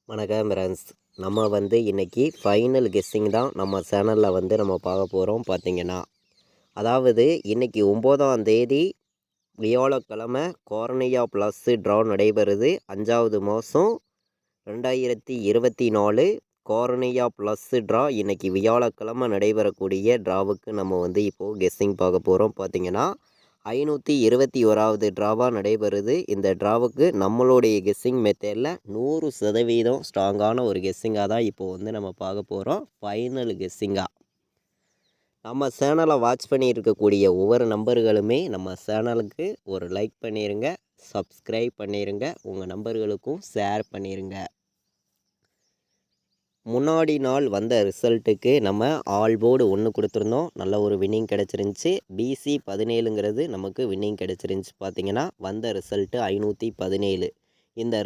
வணக்கம் ஃப்ரெண்ட்ஸ். நம்ம இன்றைக்கி ஃபைனல் கெஸ்ஸிங் தான் நம்ம சேனலில் நம்ம பார்க்க போகிறோம். பார்த்திங்கன்னா அதாவது இன்றைக்கி 9ஆம் தேதி வியாழக்கிழமை கார்னியா ப்ளஸ் ட்ரா நடைபெறுது. 5வது மாதம் 2024 கார்னியா ப்ளஸ் ட்ரா இன்றைக்கி வியாழக்கிழமை நடைபெறக்கூடிய ட்ராவுக்கு நம்ம இப்போது கெஸ்ஸிங் பார்க்க போகிறோம். பார்த்திங்கன்னா 521வது ட்ராவாக நடைபெறுது. இந்த ட்ராவுக்கு நம்மளுடைய கெஸ்ஸிங் மெத்தடில் 100% ஸ்ட்ராங்கான ஒரு கெஸ்ஸிங்காக தான் இப்போது நம்ம பார்க்க போகிறோம். ஃபைனல் கெஸ்ஸிங்காக நம்ம சேனலை வாட்ச் பண்ணி இருக்கக்கூடிய ஒவ்வொரு நம்பர்களுமே நம்ம சேனலுக்கு ஒரு லைக் பண்ணிடுங்க, சப்ஸ்கிரைப் பண்ணிடுங்க, உங்கள் நம்பர்களுக்கும் ஷேர் பண்ணிடுங்க. முன்னாடி நாள் வந்த ரிசல்ட்டுக்கு நம்ம ஆல் போர்டு 1 கொடுத்துருந்தோம். நல்ல ஒரு வின்னிங் கிடச்சிருந்துச்சி. BC 17ங்கிறது நமக்கு வின்னிங் கிடச்சிருந்துச்சி. பார்த்திங்கன்னா வந்த ரிசல்ட்டு 517. இந்த